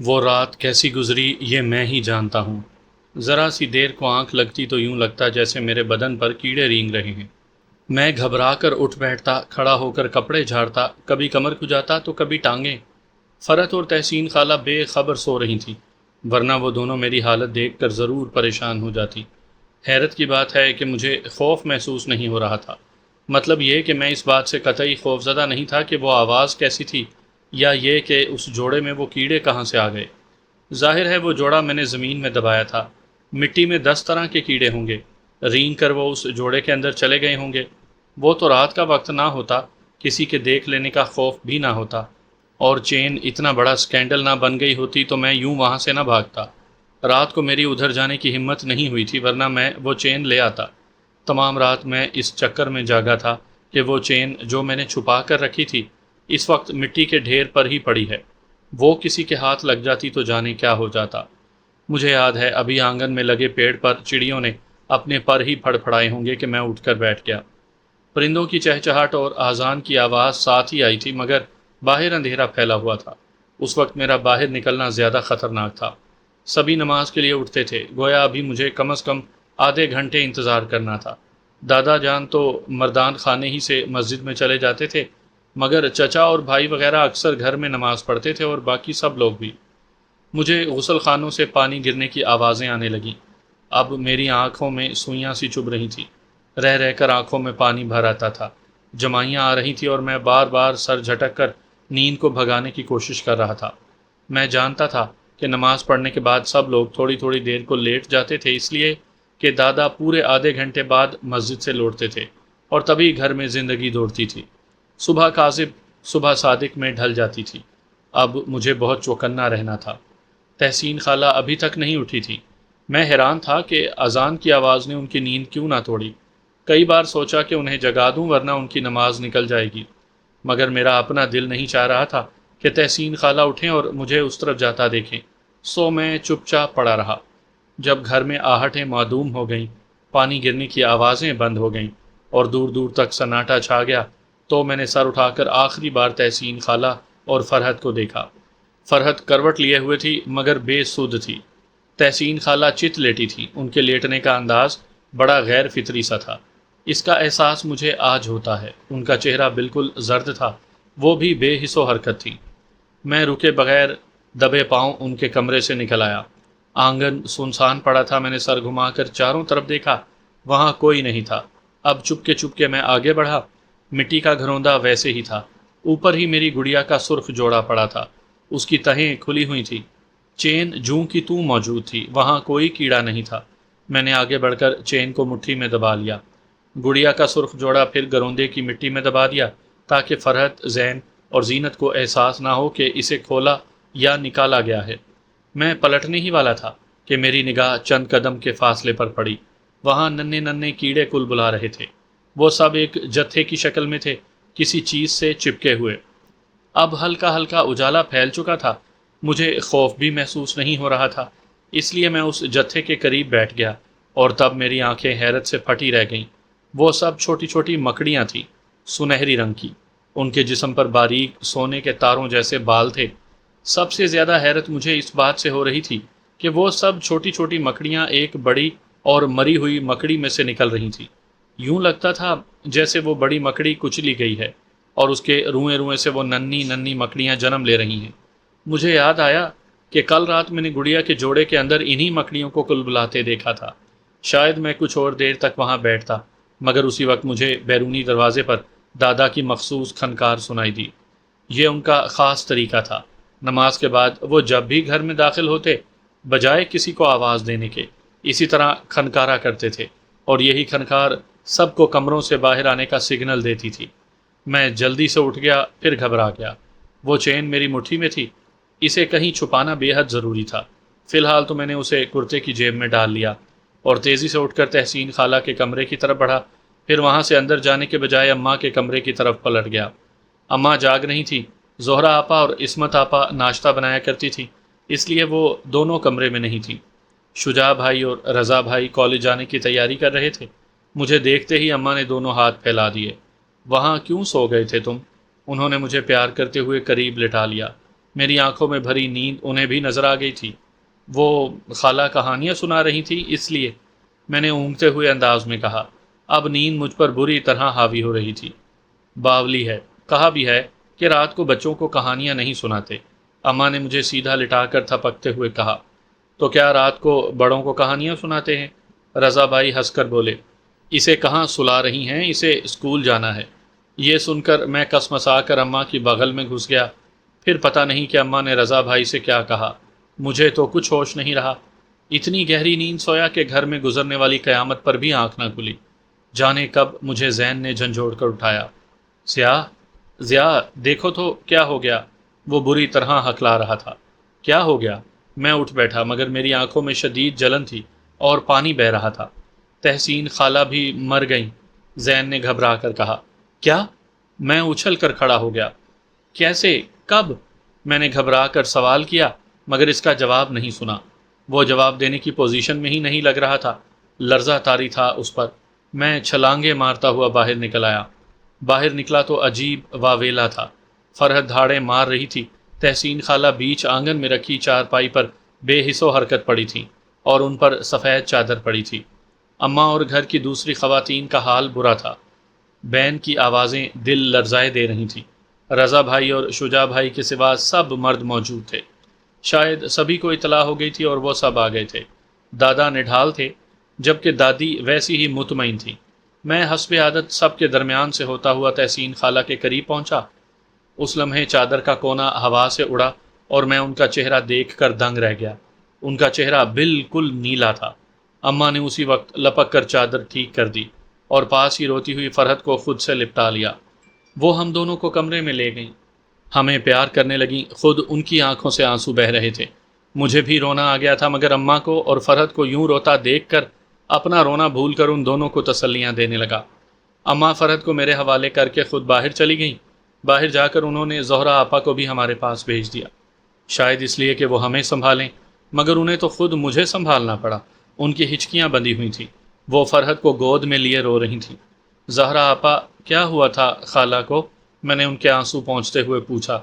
وہ رات کیسی گزری یہ میں ہی جانتا ہوں۔ ذرا سی دیر کو آنکھ لگتی تو یوں لگتا جیسے میرے بدن پر کیڑے رینگ رہے ہیں۔ میں گھبرا کر اٹھ بیٹھتا، کھڑا ہو کر کپڑے جھاڑتا، کبھی کمر کھجاتا تو کبھی ٹانگیں۔ فرحت اور تحسین خالہ بے خبر سو رہی تھیں، ورنہ وہ دونوں میری حالت دیکھ کر ضرور پریشان ہو جاتی۔ حیرت کی بات ہے کہ مجھے خوف محسوس نہیں ہو رہا تھا۔ مطلب یہ کہ میں اس بات سے قطعی خوفزدہ نہیں تھا کہ وہ آواز کیسی تھی، یا یہ کہ اس جوڑے میں وہ کیڑے کہاں سے آ گئے۔ ظاہر ہے وہ جوڑا میں نے زمین میں دبایا تھا، مٹی میں 10 طرح کے کیڑے ہوں گے، رینگ کر وہ اس جوڑے کے اندر چلے گئے ہوں گے۔ وہ تو رات کا وقت نہ ہوتا، کسی کے دیکھ لینے کا خوف بھی نہ ہوتا، اور چین اتنا بڑا سکینڈل نہ بن گئی ہوتی تو میں یوں وہاں سے نہ بھاگتا۔ رات کو میری ادھر جانے کی ہمت نہیں ہوئی تھی، ورنہ میں وہ چین لے آتا۔ تمام رات میں اس چکر میں جاگا تھا کہ وہ چین جو میں نے چھپا کر رکھی تھی اس وقت مٹی کے ڈھیر پر ہی پڑی ہے، وہ کسی کے ہاتھ لگ جاتی تو جانے کیا ہو جاتا۔ مجھے یاد ہے ابھی آنگن میں لگے پیڑ پر چڑیوں نے اپنے پر ہی پھڑ پھڑائے ہوں گے کہ میں اٹھ کر بیٹھ گیا۔ پرندوں کی چہچہاٹ اور آذان کی آواز ساتھ ہی آئی تھی، مگر باہر اندھیرا پھیلا ہوا تھا۔ اس وقت میرا باہر نکلنا زیادہ خطرناک تھا۔ سبھی نماز کے لیے اٹھتے تھے، گویا ابھی مجھے کم از کم آدھے گھنٹے انتظار کرنا تھا۔ دادا جان تو مردان خانے ہی سے مسجد میں چلے جاتے تھے، مگر چچا اور بھائی وغیرہ اکثر گھر میں نماز پڑھتے تھے، اور باقی سب لوگ بھی۔ مجھے غسل خانوں سے پانی گرنے کی آوازیں آنے لگیں۔ اب میری آنکھوں میں سوئیاں سی چبھ رہی تھیں، رہ رہ کر آنکھوں میں پانی بھر آتا تھا، جمائیاں آ رہی تھیں اور میں بار بار سر جھٹک کر نیند کو بھگانے کی کوشش کر رہا تھا۔ میں جانتا تھا کہ نماز پڑھنے کے بعد سب لوگ تھوڑی تھوڑی دیر کو لیٹ جاتے تھے، اس لیے کہ دادا پورے آدھے گھنٹے بعد مسجد سے لوٹتے تھے، اور تبھی گھر میں زندگی دوڑتی تھی۔ صبح کاذب صبح صادق میں ڈھل جاتی تھی۔ اب مجھے بہت چوکنا رہنا تھا۔ تحسین خالہ ابھی تک نہیں اٹھی تھی۔ میں حیران تھا کہ اذان کی آواز نے ان کی نیند کیوں نہ توڑی۔ کئی بار سوچا کہ انہیں جگا دوں ورنہ ان کی نماز نکل جائے گی، مگر میرا اپنا دل نہیں چاہ رہا تھا کہ تحسین خالہ اٹھیں اور مجھے اس طرف جاتا دیکھیں، سو میں چپ چاپ پڑا رہا۔ جب گھر میں آہٹیں معدوم ہو گئیں، پانی گرنے کی آوازیں بند ہو گئیں اور دور دور تک سناٹا چھا گیا، تو میں نے سر اٹھا کر آخری بار تحسین خالہ اور فرحت کو دیکھا۔ فرحت کروٹ لیے ہوئے تھی مگر بے سود تھی۔ تحسین خالہ چت لیٹی تھی، ان کے لیٹنے کا انداز بڑا غیر فطری سا تھا۔ اس کا احساس مجھے آج ہوتا ہے۔ ان کا چہرہ بالکل زرد تھا، وہ بھی بے حس و حرکت تھی۔ میں رکے بغیر دبے پاؤں ان کے کمرے سے نکل آیا۔ آنگن سنسان پڑا تھا، میں نے سر گھما کر چاروں طرف دیکھا، وہاں کوئی نہیں تھا۔ اب چپ کے میں آگے بڑھا۔ مٹی کا گھروندہ ویسے ہی تھا، اوپر ہی میری گڑیا کا سرخ جوڑا پڑا تھا، اس کی تہیں کھلی ہوئی تھی، چین جوں کی توں موجود تھی، وہاں کوئی کیڑا نہیں تھا۔ میں نے آگے بڑھ کر چین کو مٹھی میں دبا لیا، گڑیا کا سرخ جوڑا پھر گروندے کی مٹی میں دبا دیا تاکہ فرحت، زین اور زینت کو احساس نہ ہو کہ اسے کھولا یا نکالا گیا ہے۔ میں پلٹنے ہی والا تھا کہ میری نگاہ چند قدم کے فاصلے پر پڑی۔ وہاں ننھے ننھے کیڑے کل بلا رہے تھے، وہ سب ایک جتھے کی شکل میں تھے، کسی چیز سے چپکے ہوئے۔ اب ہلکا ہلکا اجالا پھیل چکا تھا، مجھے خوف بھی محسوس نہیں ہو رہا تھا، اس لیے میں اس جتھے کے قریب بیٹھ گیا، اور تب میری آنکھیں حیرت سے پھٹی رہ گئیں۔ وہ سب چھوٹی چھوٹی مکڑیاں تھیں، سنہری رنگ کی، ان کے جسم پر باریک سونے کے تاروں جیسے بال تھے۔ سب سے زیادہ حیرت مجھے اس بات سے ہو رہی تھی کہ وہ سب چھوٹی چھوٹی مکڑیاں ایک بڑی اور مری ہوئی مکڑی میں سے نکل رہی تھیں۔ یوں لگتا تھا جیسے وہ بڑی مکڑی کچلی گئی ہے اور اس کے روئیں روئیں سے وہ ننھی ننھی مکڑیاں جنم لے رہی ہیں۔ مجھے یاد آیا کہ کل رات میں نے گڑیا کے جوڑے کے اندر انہی مکڑیوں کو کلبلاتے دیکھا تھا۔ شاید میں کچھ اور دیر تک وہاں بیٹھتا، مگر اسی وقت مجھے بیرونی دروازے پر دادا کی مخصوص کھنکار سنائی دی۔ یہ ان کا خاص طریقہ تھا۔ نماز کے بعد وہ جب بھی گھر میں داخل ہوتے، بجائے کسی کو آواز دینے کے اسی طرح کھنکارا کرتے تھے، اور یہی کھنکار سب کو کمروں سے باہر آنے کا سگنل دیتی تھی۔ میں جلدی سے اٹھ گیا، پھر گھبرا گیا۔ وہ چین میری مٹھی میں تھی، اسے کہیں چھپانا بے حد ضروری تھا۔ فی الحال تو میں نے اسے کرتے کی جیب میں ڈال لیا اور تیزی سے اٹھ کر تحسین خالہ کے کمرے کی طرف بڑھا، پھر وہاں سے اندر جانے کے بجائے اماں کے کمرے کی طرف پلٹ گیا۔ اماں جاگ نہیں تھی، زہرہ آپا اور عصمت آپا ناشتہ بنایا کرتی تھی، اس لیے وہ دونوں کمرے میں نہیں تھیں۔ شجاع بھائی اور رضا بھائی کالج جانے کی تیاری کر رہے تھے۔ مجھے دیکھتے ہی اماں نے دونوں ہاتھ پھیلا دیے۔ وہاں کیوں سو گئے تھے تم؟ انہوں نے مجھے پیار کرتے ہوئے قریب لٹا لیا۔ میری آنکھوں میں بھری نیند انہیں بھی نظر آ گئی تھی۔ وہ خالہ کہانیاں سنا رہی تھی اس لیے، میں نے اونگتے ہوئے انداز میں کہا۔ اب نیند مجھ پر بری طرح حاوی ہو رہی تھی۔ باولی ہے، کہا بھی ہے کہ رات کو بچوں کو کہانیاں نہیں سناتے۔ اماں نے مجھے سیدھا لٹا کر تھپکتے ہوئے کہا، تو کیا رات کو بڑوں کو کہانیاں سناتے ہیں؟ رضا بھائی ہنس کر بولے، اسے کہاں سلا رہی ہیں، اسے اسکول جانا ہے۔ یہ سن کر میں کسمسا کر اماں کی بغل میں گھس گیا۔ پھر پتہ نہیں کہ اماں نے رضا بھائی سے کیا کہا، مجھے تو کچھ ہوش نہیں رہا۔ اتنی گہری نیند سویا کہ گھر میں گزرنے والی قیامت پر بھی آنکھ نہ کھلی۔ جانے کب مجھے زین نے جھنجھوڑ کر اٹھایا۔ ضیاء دیکھو تو کیا ہو گیا؟ وہ بری طرح ہکلا رہا تھا۔ کیا ہو گیا؟ میں اٹھ بیٹھا، مگر میری آنکھوں میں شدید جلن تھی اور پانی بہہ رہا تھا۔ تحسین خالہ بھی مر گئیں، زین نے گھبرا کر کہا۔ کیا؟ میں اچھل کر کھڑا ہو گیا۔ کیسے؟ کب؟ میں نے گھبرا کر سوال کیا، مگر اس کا جواب نہیں سنا۔ وہ جواب دینے کی پوزیشن میں ہی نہیں لگ رہا تھا۔ لرزہ طاری تھا اس پر۔ میں چھلانگے مارتا ہوا باہر نکل آیا۔ باہر نکلا تو عجیب واویلا تھا۔ فرحت دھاڑیں مار رہی تھی۔ تحسین خالہ بیچ آنگن میں رکھی چارپائی پر بے حس و حرکت پڑی تھیں اور ان پر سفید چادر پڑی تھی۔ اماں اور گھر کی دوسری خواتین کا حال برا تھا۔ بین کی آوازیں دل لرزائے دے رہی تھیں۔ رضا بھائی اور شجاع بھائی کے سوا سب مرد موجود تھے۔ شاید سبھی کو اطلاع ہو گئی تھی اور وہ سب آ گئے تھے۔ دادا نڈھال تھے، جبکہ دادی ویسی ہی مطمئن تھی۔ میں حسب عادت سب کے درمیان سے ہوتا ہوا تحسین خالہ کے قریب پہنچا۔ اس لمحے چادر کا کونا ہوا سے اڑا اور میں ان کا چہرہ دیکھ کر دنگ رہ گیا۔ ان کا چہرہ بالکل نیلا تھا۔ اماں نے اسی وقت لپک کر چادر ٹھیک کر دی اور پاس ہی روتی ہوئی فرحت کو خود سے لپٹا لیا۔ وہ ہم دونوں کو کمرے میں لے گئیں، ہمیں پیار کرنے لگیں۔ خود ان کی آنکھوں سے آنسو بہہ رہے تھے۔ مجھے بھی رونا آ گیا تھا، مگر اماں کو اور فرحت کو یوں روتا دیکھ کر اپنا رونا بھول کر ان دونوں کو تسلیاں دینے لگا۔ اماں فرحت کو میرے حوالے کر کے خود باہر چلی گئیں۔ باہر جا کر انہوں نے زہرا آپا کو بھی ہمارے پاس بھیج دیا، شاید اس لیے کہ وہ ہمیں سنبھالیں، مگر انہیں تو خود مجھے سنبھالنا پڑا۔ ان کی ہچکیاں بندھی ہوئی تھیں۔ وہ فرحت کو گود میں لیے رو رہی تھیں۔ زہرا آپا، کیا ہوا تھا خالہ کو؟ میں نے ان کے آنسو پہنچتے ہوئے پوچھا۔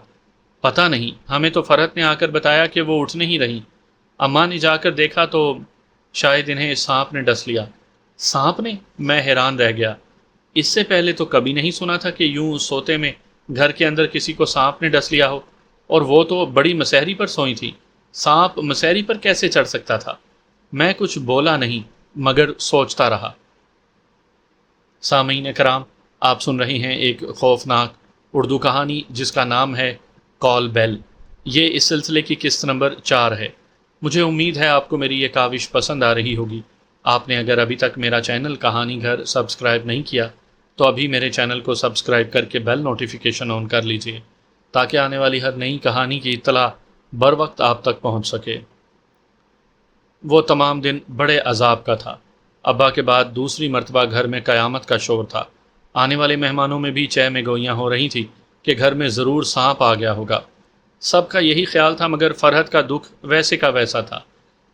پتہ نہیں، ہمیں تو فرحت نے آ کر بتایا کہ وہ اٹھ نہیں رہی۔ اماں نے جا کر دیکھا تو شاید انہیں سانپ نے ڈس لیا۔ سانپ نے؟ میں حیران رہ گیا۔ اس سے پہلے تو کبھی نہیں سنا تھا کہ یوں سوتے میں گھر کے اندر کسی کو سانپ نے ڈس لیا ہو، اور وہ تو بڑی مسحری پر سوئی تھی۔ سانپ مسحری پر کیسے چڑھ سکتا تھا؟ میں کچھ بولا نہیں، مگر سوچتا رہا۔ سامعین کرام، آپ سن رہے ہیں ایک خوفناک اردو کہانی جس کا نام ہے کال بیل۔ یہ اس سلسلے کی قسط نمبر 4 ہے۔ مجھے امید ہے آپ کو میری یہ کاوش پسند آ رہی ہوگی۔ آپ نے اگر ابھی تک میرا چینل کہانی گھر سبسکرائب نہیں کیا تو ابھی میرے چینل کو سبسکرائب کر کے بیل نوٹیفیکیشن آن کر لیجئے، تاکہ آنے والی ہر نئی کہانی کی اطلاع بر وقت آپ تک پہنچ سکے۔ وہ تمام دن بڑے عذاب کا تھا۔ ابا کے بعد دوسری مرتبہ گھر میں قیامت کا شور تھا۔ آنے والے مہمانوں میں بھی چہ میں گوئیاں ہو رہی تھی کہ گھر میں ضرور سانپ آ گیا ہوگا۔ سب کا یہی خیال تھا، مگر فرحت کا دکھ ویسے کا ویسا تھا۔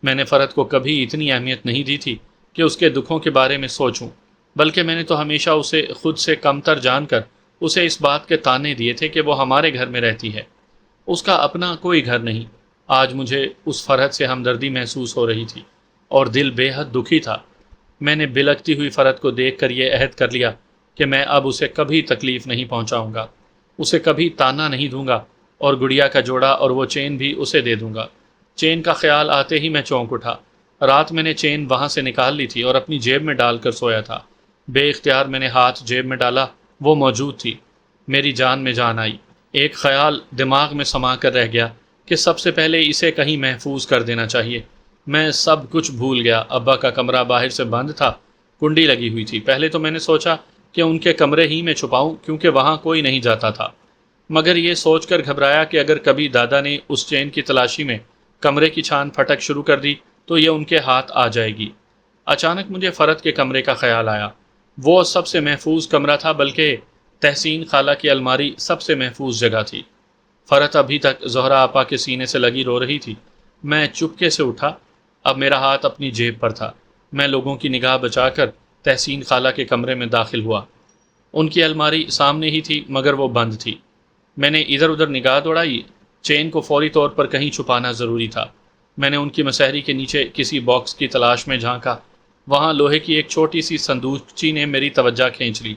میں نے فرحت کو کبھی اتنی اہمیت نہیں دی تھی کہ اس کے دکھوں کے بارے میں سوچوں، بلکہ میں نے تو ہمیشہ اسے خود سے کمتر جان کر اسے اس بات کے طعنے دیے تھے کہ وہ ہمارے گھر میں رہتی ہے، اس کا اپنا کوئی گھر نہیں۔ آج مجھے اس فرحت سے ہمدردی محسوس ہو رہی تھی اور دل بے حد دکھی تھا۔ میں نے بلکتی ہوئی فرحت کو دیکھ کر یہ عہد کر لیا کہ میں اب اسے کبھی تکلیف نہیں پہنچاؤں گا، اسے کبھی تانا نہیں دوں گا، اور گڑیا کا جوڑا اور وہ چین بھی اسے دے دوں گا۔ چین کا خیال آتے ہی میں چونک اٹھا۔ رات میں نے چین وہاں سے نکال لی تھی اور اپنی جیب میں ڈال کر سویا تھا۔ بے اختیار میں نے ہاتھ جیب میں ڈالا، وہ موجود تھی۔ میری جان میں جان آئی۔ ایک خیال دماغ میں سما کر رہ گیا کہ سب سے پہلے اسے کہیں محفوظ کر دینا چاہیے۔ میں سب کچھ بھول گیا۔ ابا کا کمرہ باہر سے بند تھا، کنڈی لگی ہوئی تھی۔ پہلے تو میں نے سوچا کہ ان کے کمرے ہی میں چھپاؤں، کیونکہ وہاں کوئی نہیں جاتا تھا، مگر یہ سوچ کر گھبرایا کہ اگر کبھی دادا نے اس چین کی تلاشی میں کمرے کی چھان پھٹک شروع کر دی تو یہ ان کے ہاتھ آ جائے گی۔ اچانک مجھے فرحت کے کمرے کا خیال آیا۔ وہ سب سے محفوظ کمرہ تھا، بلکہ تحسین خالہ کی الماری سب سے محفوظ جگہ تھی۔ فرحت ابھی تک زہرا آپا کے سینے سے لگی رو رہی تھی۔ میں چپکے سے اٹھا۔ اب میرا ہاتھ اپنی جیب پر تھا۔ میں لوگوں کی نگاہ بچا کر تحسین خالہ کے کمرے میں داخل ہوا۔ ان کی الماری سامنے ہی تھی، مگر وہ بند تھی۔ میں نے ادھر ادھر نگاہ دوڑائی، چین کو فوری طور پر کہیں چھپانا ضروری تھا۔ میں نے ان کی مسحری کے نیچے کسی باکس کی تلاش میں جھانکا۔ وہاں لوہے کی ایک چھوٹی سی صندوقچی نے میری توجہ کھینچ لی۔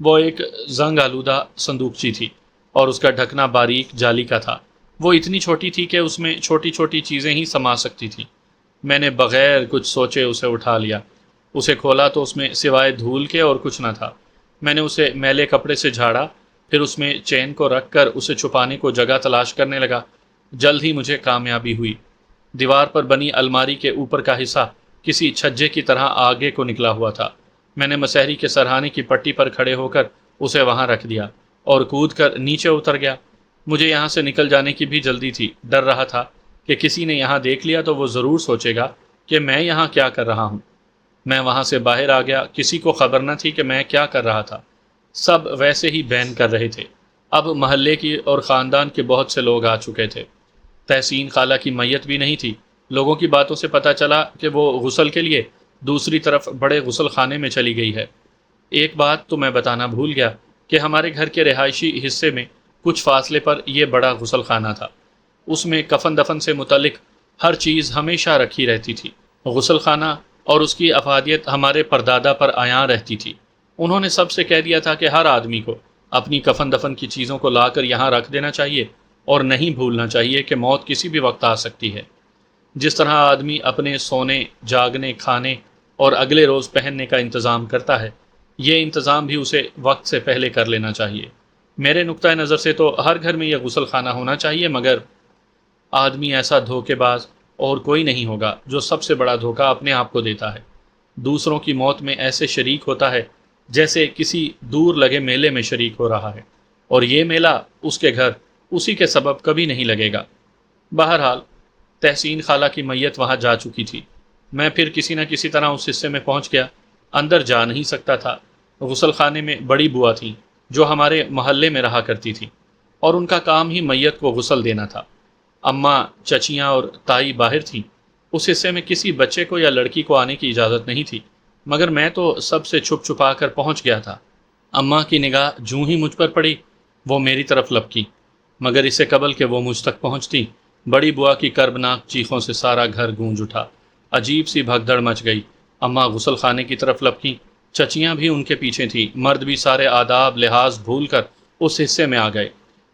وہ ایک زنگ آلودہ صندوقچی تھی اور اس کا ڈھکنا باریک جالی کا تھا۔ وہ اتنی چھوٹی تھی کہ اس میں چھوٹی چھوٹی چیزیں ہی سما سکتی تھیں۔ میں نے بغیر کچھ سوچے اسے اٹھا لیا۔ اسے کھولا تو اس میں سوائے دھول کے اور کچھ نہ تھا۔ میں نے اسے میلے کپڑے سے جھاڑا، پھر اس میں چین کو رکھ کر اسے چھپانے کو جگہ تلاش کرنے لگا۔ جلد ہی مجھے کامیابی ہوئی۔ دیوار پر بنی الماری کے اوپر کا حصہ کسی چھجے کی طرح آگے کو نکلا ہوا تھا۔ میں نے مسحری کے سرہانے کی پٹی پر کھڑے ہو کر اسے وہاں رکھ دیا اور کود کر نیچے اتر گیا۔ مجھے یہاں سے نکل جانے کی بھی جلدی تھی۔ ڈر رہا تھا کہ کسی نے یہاں دیکھ لیا تو وہ ضرور سوچے گا کہ میں یہاں کیا کر رہا ہوں۔ میں وہاں سے باہر آ گیا۔ کسی کو خبر نہ تھی کہ میں کیا کر رہا تھا۔ سب ویسے ہی بین کر رہے تھے۔ اب محلے کی اور خاندان کے بہت سے لوگ آ چکے تھے۔ تحسین خالہ کی میت بھی نہیں تھی۔ لوگوں کی باتوں سے پتہ چلا کہ وہ غسل کے لیے دوسری طرف بڑے غسل خانے میں چلی گئی ہے۔ ایک بات تو میں بتانا بھول گیا کہ ہمارے گھر کے رہائشی حصے میں کچھ فاصلے پر یہ بڑا غسل خانہ تھا۔ اس میں کفن دفن سے متعلق ہر چیز ہمیشہ رکھی رہتی تھی۔ غسل خانہ اور اس کی افادیت ہمارے پردادا پر عیاں رہتی تھی۔ انہوں نے سب سے کہہ دیا تھا کہ ہر آدمی کو اپنی کفن دفن کی چیزوں کو لا کر یہاں رکھ دینا چاہیے اور نہیں بھولنا چاہیے کہ موت کسی بھی وقت آ سکتی ہے۔ جس طرح آدمی اپنے سونے، جاگنے، کھانے اور اگلے روز پہننے کا انتظام کرتا ہے، یہ انتظام بھی اسے وقت سے پہلے کر لینا چاہیے۔ میرے نقطۂ نظر سے تو ہر گھر میں یہ غسل خانہ ہونا چاہیے، مگر آدمی ایسا دھوکے باز اور کوئی نہیں ہوگا جو سب سے بڑا دھوکہ اپنے آپ کو دیتا ہے۔ دوسروں کی موت میں ایسے شریک ہوتا ہے جیسے کسی دور لگے میلے میں شریک ہو رہا ہے، اور یہ میلہ اس کے گھر اسی کے سبب کبھی نہیں لگے گا۔ بہرحال تحسین خالہ کی میت وہاں جا چکی تھی۔ میں پھر کسی نہ کسی طرح اس حصے میں پہنچ گیا۔ اندر جا نہیں سکتا تھا۔ غسل خانے میں بڑی بوا تھیں جو ہمارے محلے میں رہا کرتی تھی، اور ان کا کام ہی میت کو غسل دینا تھا۔ اماں، چچیاں اور تائی باہر تھیں۔ اس حصے میں کسی بچے کو یا لڑکی کو آنے کی اجازت نہیں تھی، مگر میں تو سب سے چھپ چھپا کر پہنچ گیا تھا۔ اماں کی نگاہ جوں ہی مجھ پر پڑی، وہ میری طرف لپکی، مگر اسے قبل کہ وہ مجھ تک پہنچتی، بڑی بوا کی کربناک چیخوں سے سارا گھر گونج اٹھا۔ عجیب سی بھگدڑ مچ گئی۔ اماں غسل خانے کی طرف لپکیں، چچیاں بھی ان کے پیچھے تھیں۔ مرد بھی سارے آداب لحاظ بھول کر اس حصے میں آ گئے۔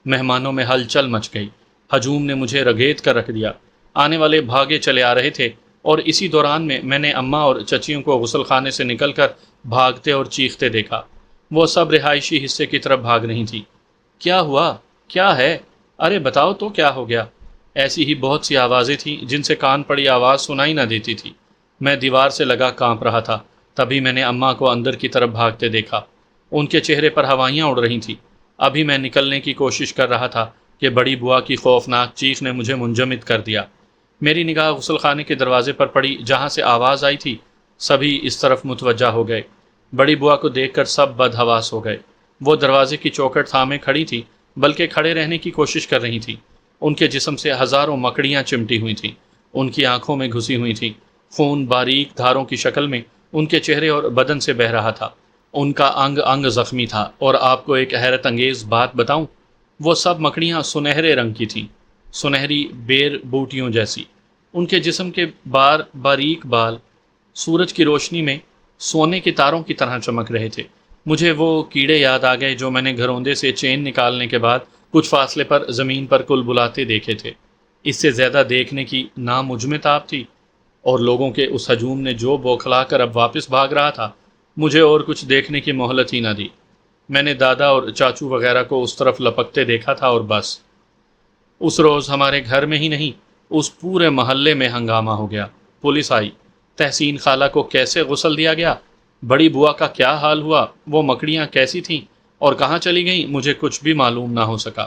مہمانوں میں ہلچل مچ گئی۔ ہجوم نے مجھے رگیت کر رکھ دیا۔ آنے والے بھاگے چلے آ رہے تھے، اور اسی دوران میں نے اماں اور چچیوں کو غسل خانے سے نکل کر بھاگتے اور چیختے دیکھا۔ وہ سب رہائشی حصے کی طرف بھاگ رہی تھی۔ کیا ہوا؟ کیا ہے؟ ارے بتاؤ تو کیا ہو گیا؟ ایسی ہی بہت سی آوازیں تھیں جن سے کان پڑی آواز سنائی نہ دیتی تھی۔ میں دیوار سے لگا کانپ رہا تھا۔ تبھی میں نے اماں کو اندر کی طرف بھاگتے دیکھا۔ ان کے چہرے پر ہوائیاں اڑ رہی تھیں۔ ابھی میں نکلنے کی کوشش کر رہا تھا کہ بڑی بوا کی خوفناک چیخ نے مجھے منجمد کر دیا۔ میری نگاہ غسل خانے کے دروازے پر پڑی جہاں سے آواز آئی تھی۔ سبھی اس طرف متوجہ ہو گئے۔ بڑی بوا کو دیکھ کر سب بدحواس ہو گئے۔ وہ دروازے کی چوکھٹ تھامے کھڑی تھی، بلکہ کھڑے رہنے کی کوشش کر رہی تھیں۔ ان کے جسم سے ہزاروں مکڑیاں چمٹی ہوئی تھیں، ان کی آنکھوں میں گھسی ہوئی تھیں۔ خون باریک دھاروں کی شکل میں ان کے چہرے اور بدن سے بہہ رہا تھا۔ ان کا انگ انگ زخمی تھا، اور آپ کو ایک حیرت انگیز بات بتاؤں، وہ سب مکڑیاں سنہرے رنگ کی تھیں، سنہری بیر بوٹیوں جیسی۔ ان کے جسم کے باریک بال سورج کی روشنی میں سونے کے تاروں کی طرح چمک رہے تھے۔ مجھے وہ کیڑے یاد آ گئے جو میں نے گھروندے سے چین نکالنے کے بعد کچھ فاصلے پر زمین پر کل بلاتے دیکھے تھے۔ اس سے زیادہ دیکھنے کی نہ مجھ میں تاب تھی، اور لوگوں کے اس ہجوم نے جو بوکھلا کر اب واپس بھاگ رہا تھا، مجھے اور کچھ دیکھنے کی مہلت ہی نہ دی۔ میں نے دادا اور چاچو وغیرہ کو اس طرف لپکتے دیکھا تھا، اور بس۔ اس روز ہمارے گھر میں ہی نہیں، اس پورے محلے میں ہنگامہ ہو گیا۔ پولیس آئی، تحسین خالہ کو کیسے غسل دیا گیا، بڑی بوا کا کیا حال ہوا، وہ مکڑیاں کیسی تھیں اور کہاں چلی گئیں، مجھے کچھ بھی معلوم نہ ہو سکا۔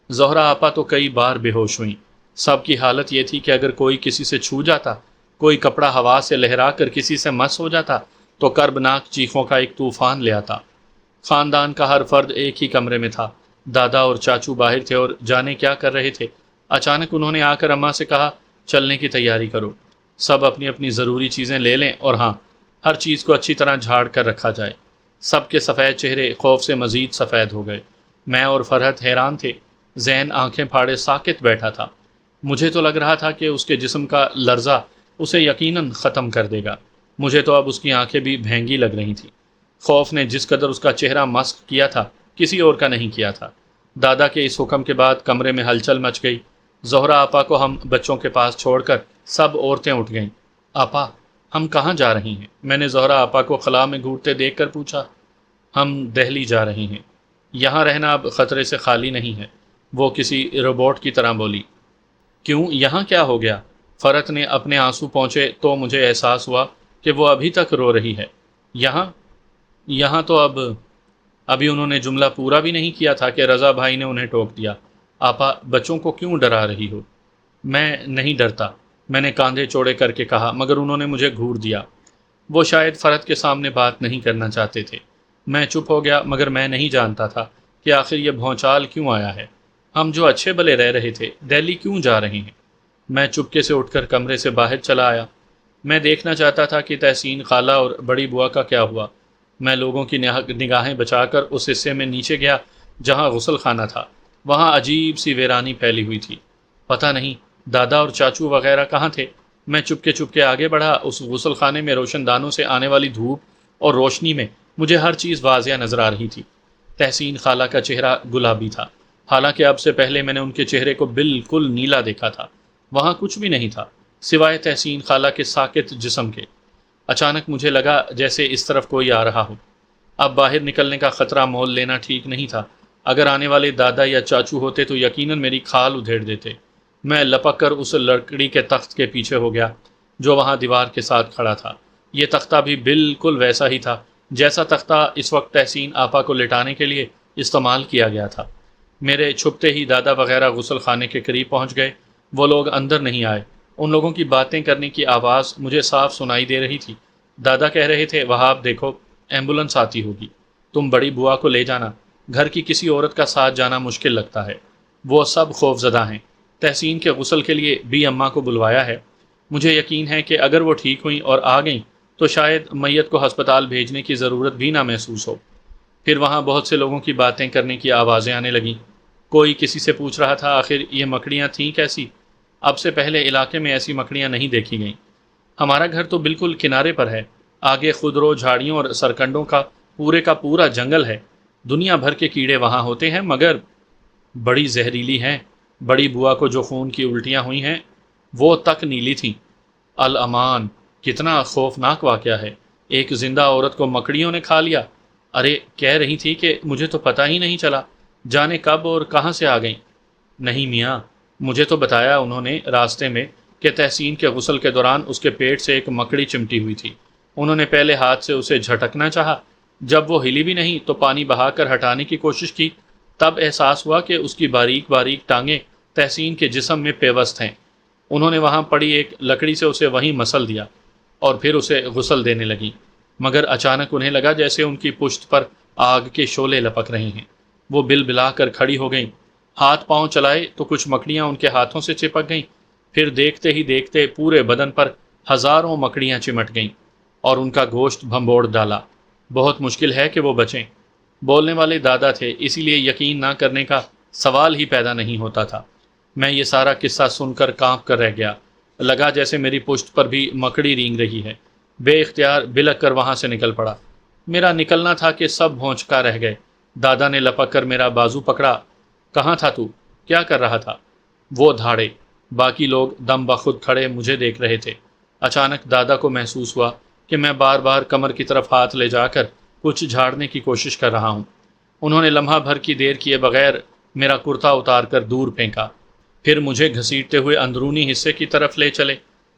زہرا آپا تو کئی بار بے ہوش ہوئیں۔ سب کی حالت یہ تھی کہ اگر کوئی کسی سے چھو جاتا، کوئی کپڑا ہوا سے لہرا کر کسی سے مس ہو جاتا، تو کربناک چیخوں کا ایک طوفان لے آتا۔ خاندان کا ہر فرد ایک ہی کمرے میں تھا۔ دادا اور چاچو باہر تھے اور جانے کیا کر رہے تھے۔ اچانک انہوں نے آ کر اماں سے کہا، چلنے کی تیاری کرو، سب اپنی اپنی ضروری چیزیں لے لیں، اور ہاں، ہر چیز کو اچھی طرح جھاڑ کر رکھا جائے۔ سب کے سفید چہرے خوف سے مزید سفید ہو گئے۔ میں اور فرحت حیران تھے زین آنکھیں پھاڑے ساکت بیٹھا تھا۔ مجھے تو لگ رہا تھا کہ اس کے جسم کا لرزہ اسے یقیناً ختم کر دے گا۔ مجھے تو اب اس کی آنکھیں بھی بھینگی لگ رہی تھیں۔ خوف نے جس قدر اس کا چہرہ مسخ کیا تھا کسی اور کا نہیں کیا تھا۔ دادا کے اس حکم کے بعد کمرے میں ہلچل مچ گئی۔ زہرا آپا کو ہم بچوں کے پاس چھوڑ کر سب عورتیں اٹھ گئیں۔ آپا، ہم کہاں جا رہی ہیں؟ میں نے زہرا آپا کو خلا میں گھورتے دیکھ کر پوچھا۔ ہم دہلی جا رہی ہیں۔ یہاں رہنا اب خطرے سے خالی نہیں ہے، وہ کسی روبوٹ کی طرح بولی۔ کیوں، یہاں کیا ہو گیا؟ فرت نے اپنے آنسو پہنچے تو مجھے احساس ہوا کہ وہ ابھی تک رو رہی ہے۔ یہاں تو ابھی انہوں نے جملہ پورا بھی نہیں کیا تھا کہ رضا بھائی نے انہیں ٹوک دیا۔ آپا، بچوں کو کیوں ڈرا رہی ہو؟ میں نہیں ڈرتا، میں نے کاندھے چوڑے کر کے کہا، مگر انہوں نے مجھے گھور دیا۔ وہ شاید فرت کے سامنے بات نہیں کرنا چاہتے تھے۔ میں چپ ہو گیا، مگر میں نہیں جانتا تھا کہ آخر یہ بھونچال کیوں آیا ہے۔ ہم جو اچھے بلے رہ رہے تھے، دہلی کیوں جا رہے ہیں؟ میں چپکے سے اٹھ کر کمرے سے باہر چلا آیا۔ میں دیکھنا چاہتا تھا کہ تحسین خالہ اور بڑی بوا کا کیا ہوا۔ میں لوگوں کی نگاہیں بچا کر اس حصے میں نیچے گیا جہاں غسل خانہ تھا۔ وہاں عجیب سی ویرانی پھیلی ہوئی تھی۔ پتہ نہیں دادا اور چاچو وغیرہ کہاں تھے۔ میں چپکے چپکے آگے بڑھا۔ اس غسل خانے میں روشن دانوں سے آنے والی دھوپ اور روشنی میں مجھے ہر چیز واضح نظر آ رہی تھی۔ تحسین خالہ کا چہرہ گلابی تھا، حالانکہ اب سے پہلے میں نے ان کے چہرے کو بالکل نیلا دیکھا تھا۔ وہاں کچھ بھی نہیں تھا سوائے تحسین خالہ کے ساکت جسم کے۔ اچانک مجھے لگا جیسے اس طرف کوئی آ رہا ہو۔ اب باہر نکلنے کا خطرہ مول لینا ٹھیک نہیں تھا۔ اگر آنے والے دادا یا چاچو ہوتے تو یقیناً میری کھال ادھیڑ دیتے۔ میں لپک کر اس لکڑی کے تخت کے پیچھے ہو گیا جو وہاں دیوار کے ساتھ کھڑا تھا۔ یہ تختہ بھی بالکل ویسا ہی تھا جیسا تختہ اس وقت تحسین آپا کو لٹانے کے لیے استعمال کیا گیا تھا۔ میرے چھپتے ہی دادا وغیرہ غسل خانے کے قریب پہنچ گئے۔ وہ لوگ اندر نہیں آئے۔ ان لوگوں کی باتیں کرنے کی آواز مجھے صاف سنائی دے رہی تھی۔ دادا کہہ رہے تھے، وہاب دیکھو، ایمبولنس آتی ہوگی، تم بڑی بوا کو لے جانا۔ گھر کی کسی عورت کا ساتھ جانا مشکل لگتا ہے۔ وہ سب خوف زدہ ہیں۔ تحسین کے غسل کے لیے بھی اماں کو بلوایا ہے۔ مجھے یقین ہے کہ اگر وہ ٹھیک ہوئیں اور آ گئیں تو شاید میت کو ہسپتال بھیجنے کی ضرورت بھی نہ محسوس ہو۔ پھر وہاں بہت سے لوگوں کی باتیں کرنے کی آوازیں آنے لگیں۔ کوئی کسی سے پوچھ رہا تھا آخر یہ مکڑیاں تھیں کیسی؟ اب سے پہلے علاقے میں ایسی مکڑیاں نہیں دیکھی گئیں۔ ہمارا گھر تو بالکل کنارے پر ہے، آگے خودرو جھاڑیوں اور سرکنڈوں کا پورا جنگل ہے۔ دنیا بھر کے کیڑے وہاں ہوتے ہیں، مگر بڑی زہریلی ہیں۔ بڑی بوا کو جو خون کی الٹیاں ہوئی ہیں وہ تک نیلی تھیں۔ الامان، کتنا خوفناک واقعہ ہے۔ ایک زندہ عورت کو مکڑیوں نے کھا لیا۔ ارے کہہ رہی تھی کہ مجھے تو پتہ ہی نہیں چلا، جانے کب اور کہاں سے آ گئیں۔ نہیں میاں، مجھے تو بتایا انہوں نے راستے میں کہ تحسین کے غسل کے دوران اس کے پیٹ سے ایک مکڑی چمٹی ہوئی تھی۔ انہوں نے پہلے ہاتھ سے اسے جھٹکنا چاہا، جب وہ ہلی بھی نہیں تو پانی بہا کر ہٹانے کی کوشش کی، تب احساس ہوا کہ اس کی باریک باریک ٹانگیں تحسین کے جسم میں پیوست ہیں۔ انہوں نے وہاں پڑی ایک لکڑی سے اسے وہیں مسل دیا اور پھر اسے غسل دینے لگیں، مگر اچانک انہیں لگا جیسے ان کی پشت پر آگ کے شعلے لپک رہے ہیں۔ وہ بل بلا کر کھڑی ہو گئیں۔ ہاتھ پاؤں چلائے تو کچھ مکڑیاں ان کے ہاتھوں سے چپک گئیں۔ پھر دیکھتے ہی دیکھتے پورے بدن پر ہزاروں مکڑیاں چمٹ گئیں اور ان کا گوشت بھنبوڑ ڈالا۔ بہت مشکل ہے کہ وہ بچیں۔ بولنے والے دادا تھے، اسی لیے یقین نہ کرنے کا سوال ہی پیدا نہیں ہوتا تھا۔ میں یہ سارا قصہ سن کر کانپ کر رہ گیا۔ لگا جیسے میری پشت پر بھی مکڑی رینگ رہی ہے۔ بے اختیار بلک کر وہاں سے نکل پڑا۔ میرا نکلنا تھا کہ سب بھونچکا رہ گئے۔ دادا نے لپک کر میرا بازو پکڑا۔ کہاں تھا تو؟ کیا کر رہا تھا؟ وہ دھاڑے۔ باقی لوگ دم بخود کھڑے مجھے دیکھ رہے تھے۔ اچانک دادا کو محسوس ہوا کہ میں بار بار کمر کی طرف ہاتھ لے جا کر کچھ جھاڑنے کی کوشش کر رہا ہوں۔ انہوں نے لمحہ بھر کی دیر کیے بغیر میرا کرتا اتار کر دور پھینکا، پھر مجھے گھسیٹتے ہوئے اندرونی حصے کی طرف لے چلے۔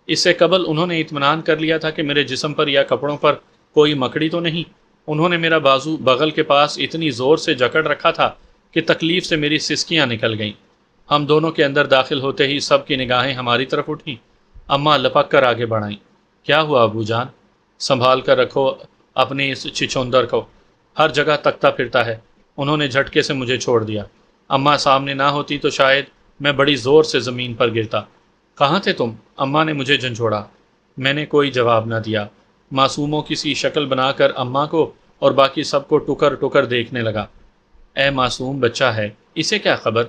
اس سے قبل انہوں نے اطمینان کر لیا تھا کہ میرے جسم پر یا کپڑوں پر کوئی مکڑی تو نہیں۔ انہوں نے میرا بازو بغل کے پاس اتنی زور سے جکڑ رکھا تھا کہ تکلیف سے میری سسکیاں نکل گئیں۔ ہم دونوں کے اندر داخل ہوتے ہی سب کی نگاہیں ہماری طرف اٹھیں۔ اماں لپک کر آگے بڑھائیں۔ کیا ہوا ابو جان؟ سنبھال کر رکھو اپنے اس چھچھوندر کو، ہر جگہ تکتا پھرتا ہے۔ انہوں نے جھٹکے سے مجھے چھوڑ دیا۔ اماں سامنے نہ ہوتی تو شاید میں بڑی زور سے زمین پر گرتا۔ کہاں تھے تم؟ اماں نے مجھے جھنجھوڑا۔ میں نے کوئی جواب نہ دیا۔ معصوموں کی سی شکل بنا کر اماں کو اور باقی سب کو ٹکر ٹکر دیکھنے لگا۔ اے معصوم بچہ ہے، اسے کیا خبر؟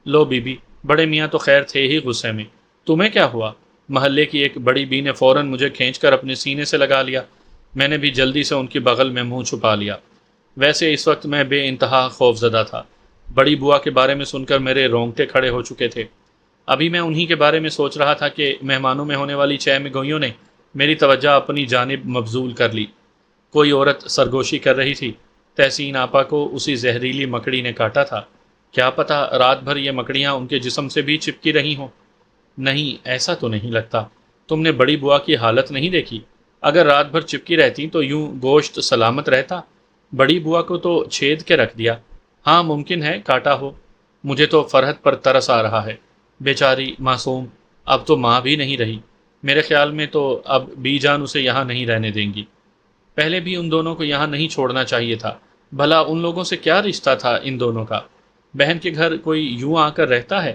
لو بی بی، بڑے میاں تو خیر تھے ہی غصے میں۔ تمہیں کیا ہوا؟ محلے کی ایک بڑی بی نے فوراً مجھے کھینچ کر اپنے سینے سے لگا لیا۔ میں نے بھی جلدی سے ان کی بغل میں منہ چھپا لیا۔ ویسے اس وقت میں بے انتہا خوف زدہ تھا۔ بڑی بوا کے بارے میں سن کر میرے رونگٹے کھڑے ہو چکے تھے۔ ابھی میں انہی کے بارے میں سوچ رہا تھا کہ مہمانوں میں ہونے والی چہم گوئیوں نے میری توجہ اپنی جانب مبذول کر لی۔ کوئی عورت سرگوشی کر رہی تھی۔ تحسین آپا کو اسی زہریلی مکڑی نے کاٹا تھا۔ کیا پتہ رات بھر یہ مکڑیاں ان کے جسم سے بھی چپکی رہی ہوں۔ نہیں، ایسا تو نہیں لگتا۔ تم نے بڑی بوا کی حالت نہیں دیکھی؟ اگر رات بھر چپکی رہتی تو یوں گوشت سلامت رہتا۔ بڑی بوا کو تو چھید کے رکھ دیا۔ ہاں ممکن ہے کاٹا ہو۔ مجھے تو فرحت پر ترس آ رہا ہے۔ بیچاری معصوم، اب تو ماں بھی نہیں رہی۔ میرے خیال میں تو اب بی جان اسے یہاں نہیں رہنے دیں گی۔ پہلے بھی ان دونوں کو یہاں نہیں چھوڑنا چاہیے تھا۔ بھلا ان لوگوں سے کیا رشتہ تھا ان دونوں کا؟ بہن کے گھر کوئی یوں آ کر رہتا ہے؟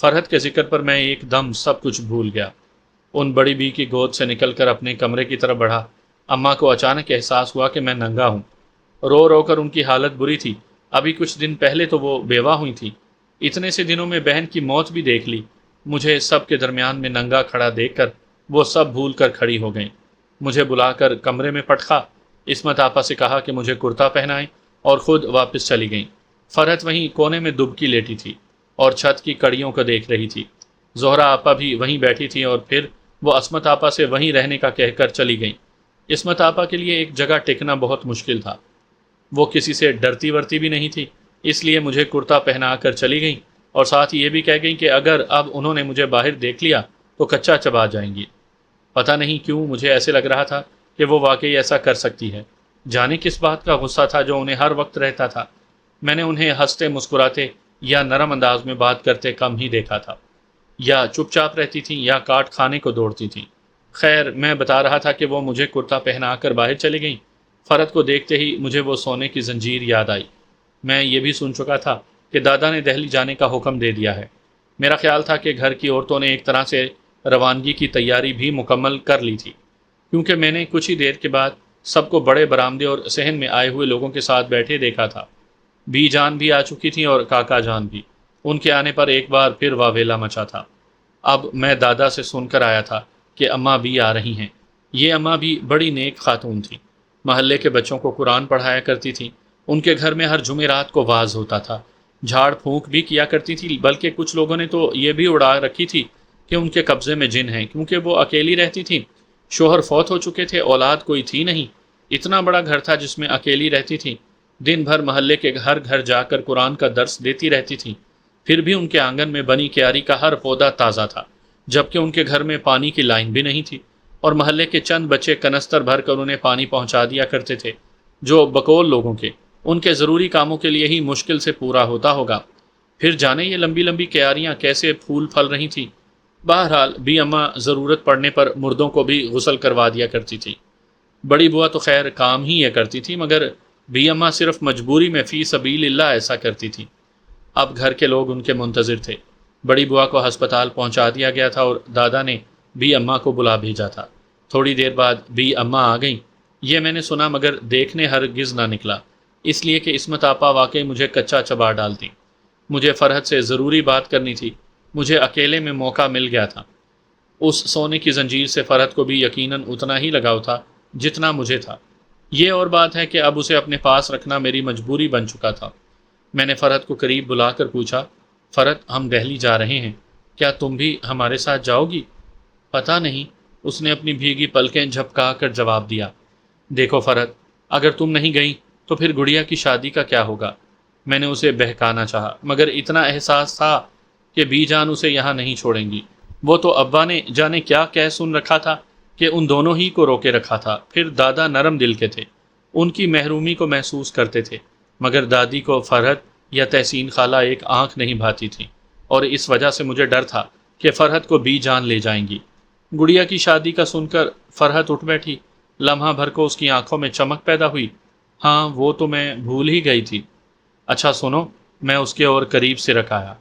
فرحت کے ذکر پر میں ایک دم سب کچھ بھول گیا۔ ان بڑی بی کی گود سے نکل کر اپنے کمرے کی طرف بڑھا۔ اماں کو اچانک احساس ہوا کہ میں ننگا ہوں۔ رو رو کر ان کی حالت بری تھی۔ ابھی کچھ دن پہلے تو وہ بیوہ ہوئی تھی۔ اتنے سے دنوں میں بہن کی موت بھی دیکھ لی۔ مجھے سب کے درمیان میں ننگا کھڑا دیکھ کر وہ سب بھول کر کھڑی ہو گئیں۔ مجھے بلا کر کمرے میں پٹخا۔ عصمت آپا سے کہا کہ مجھے کرتا پہنائیں اور خود واپس چلی گئیں۔ فرحت وہیں کونے میں دبکی لیٹی تھی اور چھت کی کڑیوں کو دیکھ رہی تھی۔ زہرا آپا بھی وہیں بیٹھی تھی اور پھر وہ عصمت آپا سے وہیں رہنے کا کہہ کر چلی گئیں۔ عصمت آپا کے لیے ایک جگہ ٹکنا بہت مشکل تھا۔ وہ کسی سے ڈرتی ورتی بھی نہیں تھی، اس لیے مجھے کرتا پہنا کر چلی گئیں اور ساتھ یہ بھی کہہ گئیں کہ اگر اب انہوں نے مجھے باہر دیکھ لیا تو کچا چبا جائیں گی۔ پتہ نہیں کیوں مجھے ایسے لگ رہا تھا کہ وہ واقعی ایسا کر سکتی ہے۔ جانے کس بات کا غصہ تھا جو انہیں ہر وقت رہتا تھا۔ میں نے انہیں ہنستے مسکراتے یا نرم انداز میں بات کرتے کم ہی دیکھا تھا۔ یا چپ چاپ رہتی تھیں یا کاٹ کھانے کو دوڑتی تھیں۔ خیر، میں بتا رہا تھا کہ وہ مجھے کرتا پہنا کر باہر چلی گئیں۔ فرحت کو دیکھتے ہی مجھے وہ سونے کی زنجیر یاد آئی۔ میں یہ بھی سن چکا تھا کہ دادا نے دہلی جانے کا حکم دے دیا ہے۔ میرا خیال تھا کہ گھر کی عورتوں نے ایک طرح سے روانگی کی تیاری بھی مکمل کر لی تھی، کیونکہ میں نے کچھ ہی دیر کے بعد سب کو بڑے برآمدے اور صحن میں آئے ہوئے لوگوں کے ساتھ بیٹھے دیکھا تھا۔ بی جان بھی آ چکی تھیں اور کاکا جان بھی۔ ان کے آنے پر ایک بار پھر واویلا مچا تھا۔ اب میں دادا سے سن کر آیا تھا کہ اماں بھی آ رہی ہیں۔ یہ اماں بھی بڑی نیک خاتون تھیں۔ محلے کے بچوں کو قرآن پڑھایا کرتی تھیں۔ ان کے گھر میں ہر جمعرات کو واز ہوتا تھا۔ جھاڑ پھونک بھی کیا کرتی تھی، بلکہ کچھ لوگوں نے تو یہ بھی اڑا رکھی تھی کہ ان کے قبضے میں جن ہیں، کیونکہ وہ اکیلی رہتی تھیں۔ شوہر فوت ہو چکے تھے، اولاد کوئی تھی نہیں۔ اتنا بڑا گھر تھا جس میں اکیلی رہتی تھیں۔ دن بھر محلے کے ہر گھر جا کر قرآن کا درس دیتی رہتی تھیں۔ پھر بھی ان کے آنگن میں بنی کیاری کا ہر پودا تازہ تھا، جبکہ ان کے گھر میں پانی کی لائن بھی نہیں تھی، اور محلے کے چند بچے کنستر بھر کر انہیں پانی پہنچا دیا کرتے تھے، جو بقول لوگوں کے ان کے ضروری کاموں کے لیے ہی مشکل سے پورا ہوتا ہوگا۔ پھر جانے یہ لمبی لمبی کیاریاں کیسے پھول پھل رہی تھیں۔ بہرحال بی اماں ضرورت پڑنے پر مردوں کو بھی غسل کروا دیا کرتی تھی۔ بڑی بوا تو خیر کام ہی یہ کرتی تھی، مگر بی اماں صرف مجبوری میں فی سبیل اللہ ایسا کرتی تھی۔ اب گھر کے لوگ ان کے منتظر تھے۔ بڑی بوا کو ہسپتال پہنچا دیا گیا تھا اور دادا نے بی اماں کو بلا بھیجا تھا۔ تھوڑی دیر بعد بی اماں آ گئیں۔ یہ میں نے سنا، مگر دیکھنے ہرگز نہ نکلا، اس لیے کہ عصمت آپا واقعی مجھے کچا چبا ڈالتی۔ مجھے فرحت سے ضروری بات کرنی تھی۔ مجھے اکیلے میں موقع مل گیا تھا۔ اس سونے کی زنجیر سے فرحت کو بھی یقیناً اتنا ہی لگاؤ تھا جتنا مجھے تھا۔ یہ اور بات ہے کہ اب اسے اپنے پاس رکھنا میری مجبوری بن چکا تھا۔ میں نے فرحت کو قریب بلا کر پوچھا، فرحت، ہم دہلی جا رہے ہیں، کیا تم بھی ہمارے ساتھ جاؤ گی؟ پتہ نہیں، اس نے اپنی بھیگی پلکیں جھپکا کر جواب دیا۔ دیکھو فرحت، اگر تم نہیں گئی تو پھر گڑیا کی شادی کا کیا ہوگا؟ میں نے اسے بہکانا چاہا، مگر اتنا احساس تھا کہ بی جان اسے یہاں نہیں چھوڑیں گی۔ وہ تو ابا نے جانے کیا کہہ سن رکھا تھا کہ ان دونوں ہی کو روکے رکھا تھا۔ پھر دادا نرم دل کے تھے، ان کی محرومی کو محسوس کرتے تھے، مگر دادی کو فرحت یا تحسین خالہ ایک آنکھ نہیں بھاتی تھی، اور اس وجہ سے مجھے ڈر تھا کہ فرحت کو بی جان لے جائیں گی۔ گڑیا کی شادی کا سن کر فرحت اٹھ بیٹھی۔ لمحہ بھر کو اس کی آنکھوں میں چمک پیدا ہوئی۔ ہاں، وہ تو میں بھول ہی گئی تھی۔ اچھا سنو، میں اس کے اور قریب سے رکھایا،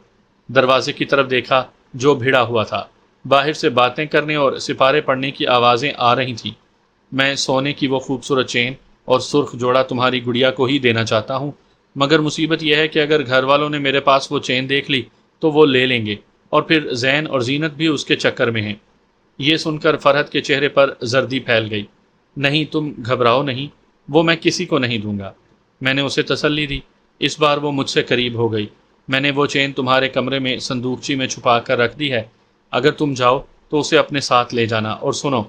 دروازے کی طرف دیکھا جو بھیڑا ہوا تھا۔ باہر سے باتیں کرنے اور سپارے پڑھنے کی آوازیں آ رہی تھیں۔ میں سونے کی وہ خوبصورت چین اور سرخ جوڑا تمہاری گڑیا کو ہی دینا چاہتا ہوں، مگر مصیبت یہ ہے کہ اگر گھر والوں نے میرے پاس وہ چین دیکھ لی تو وہ لے لیں گے، اور پھر زین اور زینت بھی اس کے چکر میں ہیں۔ یہ سن کر فرحت کے چہرے پر زردی پھیل گئی۔ نہیں، تم گھبراؤ نہیں، وہ میں کسی کو نہیں دوں گا۔ میں نے اسے تسلی دی۔ اس بار وہ مجھ سے قریب ہو گئی۔ میں نے وہ چین تمہارے کمرے میں صندوقچی میں چھپا کر رکھ دی ہے، اگر تم جاؤ تو اسے اپنے ساتھ لے جانا، اور سنو،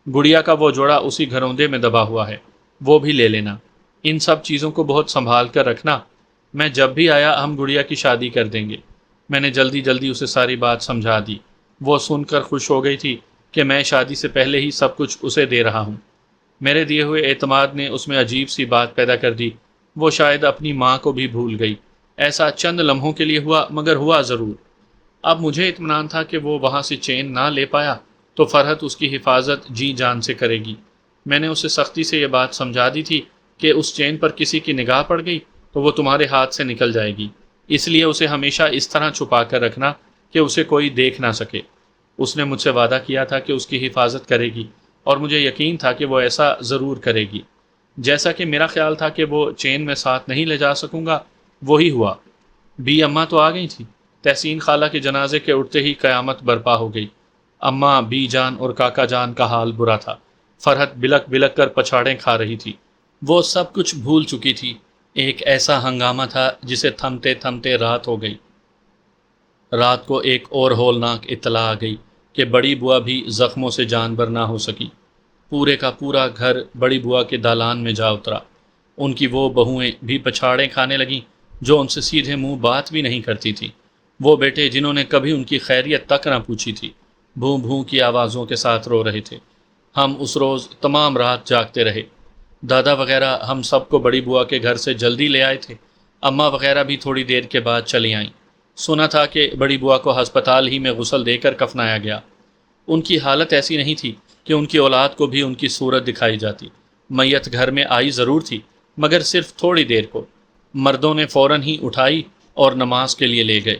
گڑیا کا وہ جوڑا اسی گھروندے میں دبا ہوا ہے، وہ بھی لے لینا۔ ان سب چیزوں کو بہت سنبھال کر رکھنا، میں جب بھی آیا ہم گڑیا کی شادی کر دیں گے۔ میں نے جلدی جلدی اسے ساری بات سمجھا دی۔ وہ سن کر خوش ہو گئی تھی کہ میں شادی سے پہلے ہی سب کچھ اسے دے رہا ہوں۔ میرے دیے ہوئے اعتماد نے اس میں عجیب سی بات پیدا کر دی۔ وہ شاید اپنی ماں کو بھی بھول گئی۔ ایسا چند لمحوں کے لیے ہوا، مگر ہوا ضرور۔ اب مجھے اطمینان تھا کہ وہ وہاں سے چین نہ لے پایا تو فرحت اس کی حفاظت جی جان سے کرے گی۔ میں نے اسے سختی سے یہ بات سمجھا دی تھی کہ اس چین پر کسی کی نگاہ پڑ گئی تو وہ تمہارے ہاتھ سے نکل جائے گی، اس لیے اسے ہمیشہ اس طرح چھپا کر رکھنا کہ اسے کوئی دیکھ نہ سکے۔ اس نے مجھ سے وعدہ کیا تھا کہ اس کی حفاظت کرے گی، اور مجھے یقین تھا کہ وہ ایسا ضرور کرے گی۔ جیسا کہ میرا خیال تھا کہ وہ چین میں ساتھ نہیں لے جا سکوں گا، وہی ہوا۔ بی اماں تو آ گئی تھی۔ تحسین خالہ کے جنازے کے اٹھتے ہی قیامت برپا ہو گئی۔ اماں، بی جان اور کاکا جان کا حال برا تھا۔ فرحت بلک بلک کر پچھاڑیں کھا رہی تھی۔ وہ سب کچھ بھول چکی تھی۔ ایک ایسا ہنگامہ تھا جسے تھمتے تھمتے رات ہو گئی۔ رات کو ایک اور ہولناک اطلاع آ گئی کہ بڑی بوا بھی زخموں سے جان بر نہ ہو سکی۔ پورے کا پورا گھر بڑی بوا کے دالان میں جا اترا۔ ان کی وہ بہوئیں بھی پچھاڑیں کھانے لگیں جو ان سے سیدھے منہ بات بھی نہیں کرتی تھی۔ وہ بیٹے جنہوں نے کبھی ان کی خیریت تک نہ پوچھی تھی، بھوں بھوں کی آوازوں کے ساتھ رو رہے تھے۔ ہم اس روز تمام رات جاگتے رہے۔ دادا وغیرہ ہم سب کو بڑی بوا کے گھر سے جلدی لے آئے تھے۔ اماں وغیرہ بھی تھوڑی دیر کے بعد چلی آئیں۔ سنا تھا کہ بڑی بوا کو ہسپتال ہی میں غسل دے کر کفنایا گیا۔ ان کی حالت ایسی نہیں تھی کہ ان کی اولاد کو بھی ان کی صورت دکھائی جاتی۔ میت گھر میں آئی ضرور تھی، مگر صرف تھوڑی دیر کو۔ مردوں نے فوراً ہی اٹھائی اور نماز کے لیے لے گئے،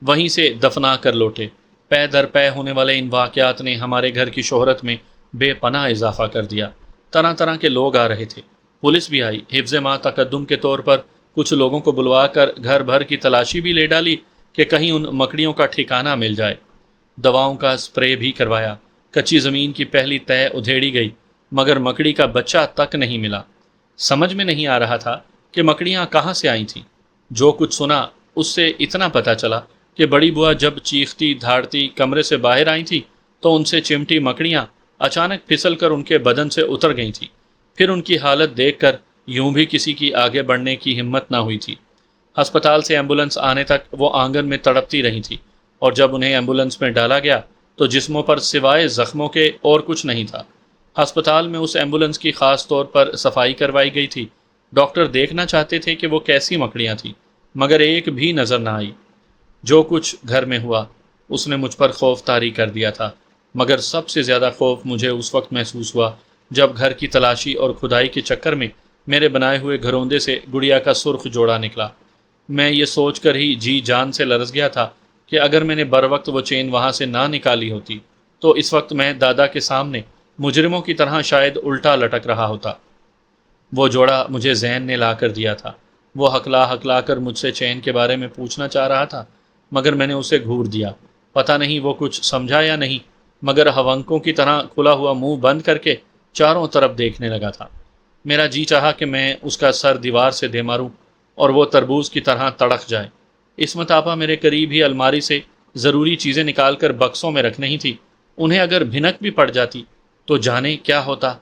وہیں سے دفنا کر لوٹے۔ پے در پے ہونے والے ان واقعات نے ہمارے گھر کی شہرت میں بے پناہ اضافہ کر دیا۔ طرح طرح کے لوگ آ رہے تھے، پولیس بھی آئی۔ حفظ ما تقدم کے طور پر کچھ لوگوں کو بلوا کر گھر بھر کی تلاشی بھی لے ڈالی کہ کہیں ان مکڑیوں کا ٹھکانہ مل جائے۔ دواؤں کا اسپرے بھی کروایا۔ کچی زمین کی پہلی تہ ادھیڑی گئی، مگر مکڑی کا بچہ تک نہیں ملا۔ سمجھ میں نہیں آ رہا تھا کہ مکڑیاں کہاں سے آئی تھیں۔ جو کچھ سنا اس سے اتنا پتہ چلا کہ بڑی بوا جب چیختی دھاڑتی کمرے سے باہر آئی تھی تو ان سے چمٹی مکڑیاں اچانک پھسل کر ان کے بدن سے اتر گئی تھیں۔ پھر ان کی حالت دیکھ کر یوں بھی کسی کی آگے بڑھنے کی ہمت نہ ہوئی تھی۔ ہسپتال سے ایمبولنس آنے تک وہ آنگن میں تڑپتی رہی تھی، اور جب انہیں ایمبولنس میں ڈالا گیا تو جسموں پر سوائے زخموں کے اور کچھ نہیں تھا۔ ہسپتال میں اس ایمبولنس کی خاص طور پر صفائی کروائی گئی تھی۔ ڈاکٹر دیکھنا چاہتے تھے کہ وہ کیسی مکڑیاں تھیں، مگر ایک بھی نظر نہ آئی۔ جو کچھ گھر میں ہوا اس نے مجھ پر خوف طاری کر دیا تھا، مگر سب سے زیادہ خوف مجھے اس وقت محسوس ہوا جب گھر کی تلاشی اور کھدائی کے چکر میں میرے بنائے ہوئے گھروندے سے گڑیا کا سرخ جوڑا نکلا۔ میں یہ سوچ کر ہی جی جان سے لرز گیا تھا کہ اگر میں نے بر وقت وہ چین وہاں سے نہ نکالی ہوتی تو اس وقت میں دادا کے سامنے مجرموں کی طرح شاید الٹا لٹک رہا ہوتا۔ وہ جوڑا مجھے زین نے لا کر دیا تھا۔ وہ ہکلا ہکلا کر مجھ سے چین کے بارے میں پوچھنا چاہ رہا تھا، مگر میں نے اسے گھور دیا۔ پتہ نہیں وہ کچھ سمجھا یا نہیں، مگر ہونکوں کی طرح کھلا ہوا منہ بند کر کے چاروں طرف دیکھنے لگا تھا۔ میرا جی چاہا کہ میں اس کا سر دیوار سے دے ماروں اور وہ تربوز کی طرح تڑک جائے۔ عصمت آپا میرے قریب ہی الماری سے ضروری چیزیں نکال کر بکسوں میں رکھ نہیں تھی۔ انہیں اگر بھنک بھی پڑ جاتی تو جانے کیا ہوتا۔